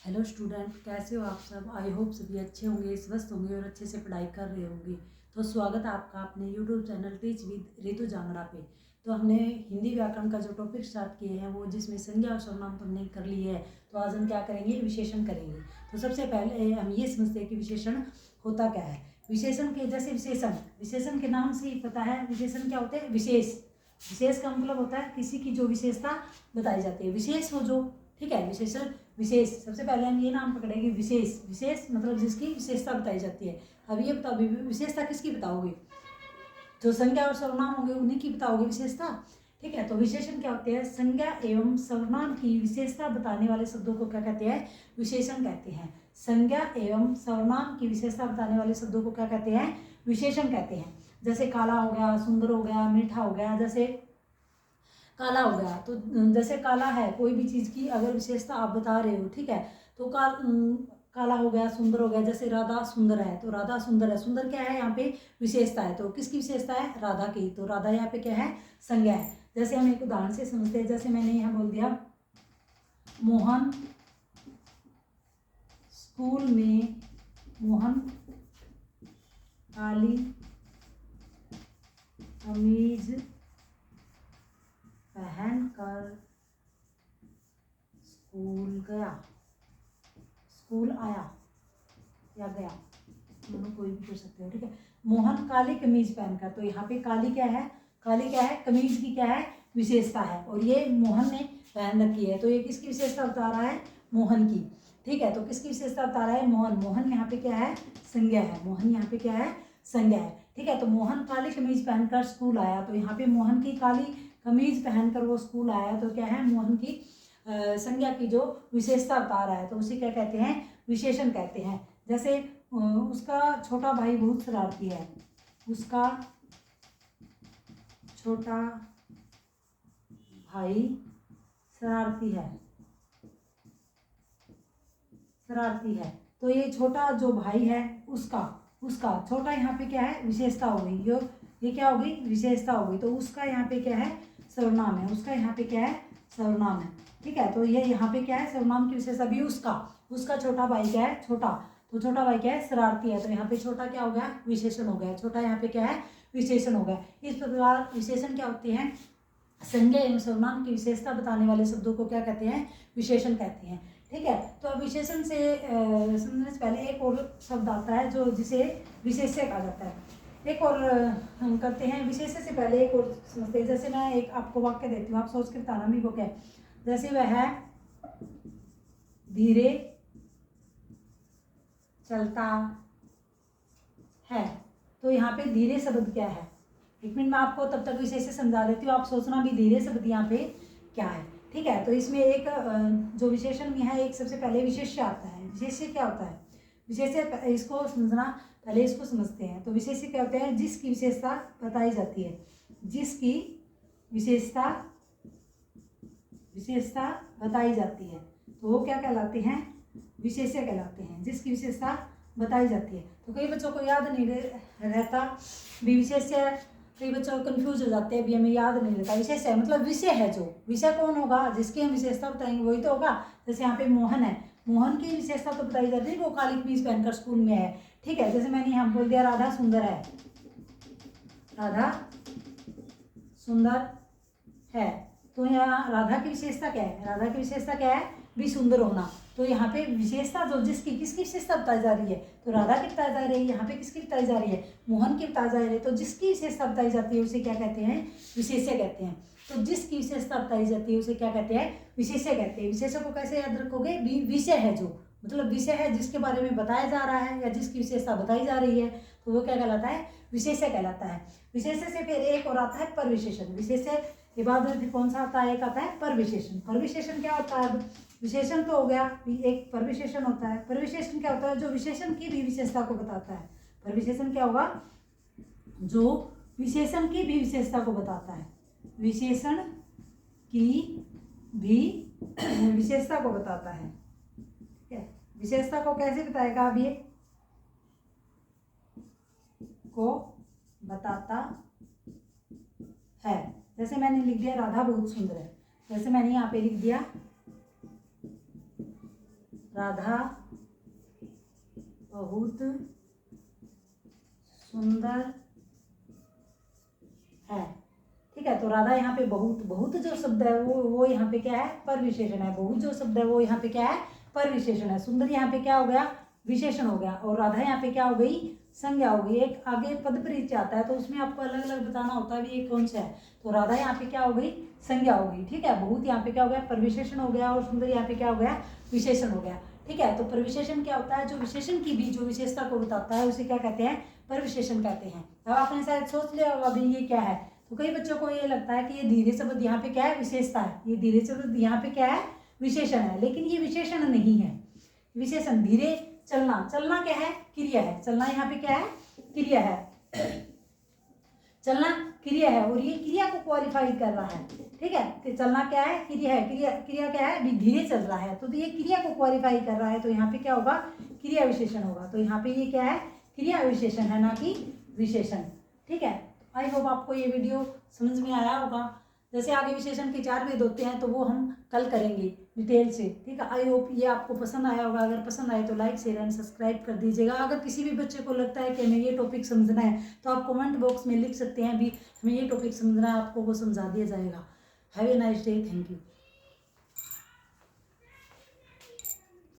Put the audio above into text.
Hello student, कैसे हो आप सब। आई होप सभी अच्छे होंगे, स्वस्थ होंगे और अच्छे से पढ़ाई कर रहे होंगे। तो स्वागत है आपका अपने YouTube channel teach with Ritu Jangra पे। तो हमने हिंदी व्याकरण का जो टॉपिक स्टार्ट किए हैं वो जिसमें संज्ञा और सर्वनाम तो हमने कर लिए है। तो आज हम क्या करेंगे, विशेषण करेंगे। तो सबसे पहले हम ये समझते हैं कि विशेषण होता क्या है। विशेषण के जैसे विशेषण के नाम से ही पता है विशेषण क्या होते हैं। विशेष का मतलब होता है किसी की जो विशेषता बताई जाती है, विशेष हो जो, ठीक है। विशेषण विशेष, सबसे पहले हम ये नाम पकड़ेंगे विशेष मतलब जिसकी विशेषता बताई जाती है। अब ये बताओ विशेषता किसकी बताओगे, जो संज्ञा और सर्वनाम होंगे उन्हीं की बताओगे विशेषता, ठीक है। तो विशेषण क्या होते हैं, संज्ञा एवं सर्वनाम की विशेषता बताने वाले शब्दों को क्या कहते हैं, विशेषण कहते हैं। संज्ञा एवं सर्वनाम की विशेषता बताने वाले शब्दों को क्या कहते हैं, विशेषण कहते हैं। जैसे काला हो गया, सुंदर हो गया, मीठा हो गया। जैसे काला हो गया, तो जैसे काला है, कोई भी चीज़ की अगर विशेषता आप बता रहे हो, ठीक है, तो काला हो गया, सुंदर हो गया। जैसे राधा सुंदर है, तो राधा सुंदर है। सुंदर क्या है, यहाँ पे विशेषता है। तो किसकी विशेषता है, राधा की। तो राधा यहाँ पे क्या है, संज्ञा है। जैसे हम एक उदाहरण से समझते हैं। जैसे मैंने यहाँ बोल दिया, मोहन स्कूल में, मोहन काली कमीज पहनकर स्कूल आया या गया, दोनों कोई भी कर सकते हो, ठीक है। मोहन काली कमीज पहनकर, तो यहाँ पे काली क्या है, कमीज की क्या है, विशेषता है। और ये मोहन ने पहन रखी है, तो ये किसकी विशेषता बता रहा है, मोहन की, ठीक है। तो किसकी विशेषता बता रहा है, मोहन यहाँ पे क्या है, संज्ञा है। मोहन यहाँ पे क्या है, संज्ञा है, ठीक है। तो मोहन काली कमीज पहनकर स्कूल आया, तो यहाँ पे मोहन की काली कमीज पहनकर वो स्कूल आया, तो क्या है, मोहन की संज्ञा की जो विशेषता बता रहा है, तो उसे क्या कहते हैं, विशेषण कहते हैं। जैसे उसका छोटा भाई बहुत शरारती है, उसका छोटा भाई शरारती है। तो ये छोटा जो भाई है उसका छोटा यहाँ पे क्या है, विशेषता हो गई। ये क्या होगी, विशेषता हो गई। तो उसका यहाँ पे क्या है, सर्वनाम है। उसका यहाँ पे क्या है, सर्वनाम है, ठीक है। तो ये यहाँ पे क्या है, सर्वनाम की विशेषता भी उसका छोटा भाई क्या है, छोटा। तो छोटा भाई क्या है, शरारती है। तो यहाँ पे छोटा क्या हो गया, विशेषण हो गया। छोटा यहाँ पे क्या है, विशेषण हो गया। इस प्रकार विशेषण क्या होते हैं, संज्ञा एवं सर्वनाम की विशेषता बताने वाले शब्दों को क्या कहते हैं, विशेषण कहते हैं, ठीक है। तो अब विशेषण से समझने से पहले एक और शब्द आता है जो जिसे विशेष्य कहा जाता है। एक और हम करते हैं, विशेष्य से पहले एक और समझते हैं। जैसे मैं एक आपको वाक्य देती हूँ, आप सोच के बताना भी वो क्या है। जैसे वह धीरे चलता है, तो यहाँ पे धीरे शब्द क्या है, एक मिनट में आपको तब तक विशेष से समझा देती हूँ, आप सोचना भी धीरे शब्द यहाँ पे क्या है, ठीक है। तो इसमें एक जो विशेषण में है, एक सबसे पहले विशेष्य आता है। विशेष्य क्या होता है, विशेष्य इसको समझना, पहले इसको समझते हैं। तो विशेष्य क्या होता है, जिसकी विशेषता बताई जाती है, जिसकी विशेषता बताई जाती है, तो वो क्या कहलाते हैं, विशेष्य कहलाते हैं, जिसकी विशेषता बताई जाती है। तो कई बच्चों को याद नहीं रहता भी विशेष्य, कई बच्चों को कंफ्यूज हो जाते हैं भी हमें याद नहीं रहता। विशेष्य मतलब विषय है, जो विषय कौन होगा, जिसकी हम विशेषता बताएंगे वही तो होगा। जैसे यहाँ पे मोहन है, मोहन की विशेषता तो बताई जाती है, वो काली कमीज पहनकर स्कूल में है, ठीक है। जैसे मैंने यहाँ बोल दिया राधा सुंदर है, राधा सुंदर है, तो यहाँ राधा की विशेषता क्या है, राधा की विशेषता क्या है, भी सुंदर होना। तो यहाँ पे विशेषता जो जिसकी किसकी विशेषता बताई जा रही है, तो राधा की बताई जा रही है। यहाँ पे किसकी बताई जा रही है, मोहन की बताई जा रही है। तो जिसकी विशेषता बताई जाती है उसे क्या कहते हैं, विशेष्य कहते हैं। तो जिसकी विशेषता बताई जाती है उसे क्या कहते हैं, विशेष्य कहते हैं। विशेष्य को कैसे याद रखोगे, विषय है जो, मतलब विषय है जिसके बारे में बताया जा रहा है या जिसकी विशेषता बताई जा रही है, तो वो क्या कहलाता है, विशेष्य कहलाता है। विशेष्य से फिर एक और आता है परविशेषण। विशेष्य के बाद में फिर कौन सा आता है, एक आता है परविशेषण। परविशेषण क्या होता है, विशेषण तो हो गया, एक परविशेषण होता है। परविशेषण क्या होता है, जो विशेषण की भी विशेषता को बताता है। परविशेषण क्या होगा, जो विशेषण की भी विशेषता को बताता है, विशेषण की भी विशेषता को बताता है, ठीक है। विशेषता को कैसे बताएगा, अब ये को बताता है। जैसे मैंने लिख दिया राधा बहुत सुंदर है, जैसे मैंने यहाँ पे लिख दिया राधा बहुत सुंदर है। ठीक है, तो राधा यहाँ पे बहुत, बहुत जो शब्द है वो यहाँ पे क्या है, पर विशेषण है। बहुत जो शब्द है वो यहाँ पे क्या है, पर विशेषण है। सुंदर यहाँ पे क्या हो गया, विशेषण हो गया। और राधा यहाँ पे क्या हो गई, संज्ञा हो गई। एक आगे पद परिचय आता है तो उसमें आपको अलग अलग बताना होता है भी ये कौन सा है। तो राधा यहाँ पे क्या हो गई, संज्ञा हो गई। ठीक है, बहुत यहाँ पे क्या हो गया, पर विशेषण हो गया। और सुंदर यहाँ पे क्या हो गया, विशेषण हो गया। ठीक है, तो परविशेषण क्या होता है, जो विशेषण की भी जो विशेषता को बताता है उसे क्या कहते हैं, परविशेषण कहते हैं। अब आपने शायद सोच लिया होगा भाई ये क्या है। तो कई बच्चों को ये लगता है कि ये धीरे शब्द यहाँ पे क्या है, विशेषता है। ये धीरे शब्द यहाँ पे क्या है, विशेषण है। लेकिन ये विशेषण नहीं है, विशेषण। धीरे चलना, चलना क्या है, क्रिया है। चलना यहाँ पे क्या है, क्रिया है। चलना क्रिया है और ये क्रिया को क्वालिफाई कर रहा है। ठीक है, कि चलना क्या है, क्रिया है। क्रिया क्या है, धीरे चल रहा है, तो ये क्रिया को क्वालिफाई कर रहा है। तो यहाँ पे क्या होगा, क्रिया विशेषण होगा। तो यहाँ पे ये क्या है, क्रिया विशेषण है, ना कि विशेषण। ठीक है, आई होप आपको ये वीडियो समझ में आया होगा। जैसे आगे विशेषण के 4 भेद होते हैं तो वो हम कल करेंगे डिटेल से। ठीक है, आई होप ये आपको पसंद आया होगा। अगर पसंद आए तो लाइक शेयर एंड सब्सक्राइब कर दीजिएगा। अगर किसी भी बच्चे को लगता है कि हमें ये टॉपिक समझना है तो आप कमेंट बॉक्स में लिख सकते हैं भी हमें ये टॉपिक समझना है, आपको वो समझा दिया जाएगा। Have a nice day, thank you.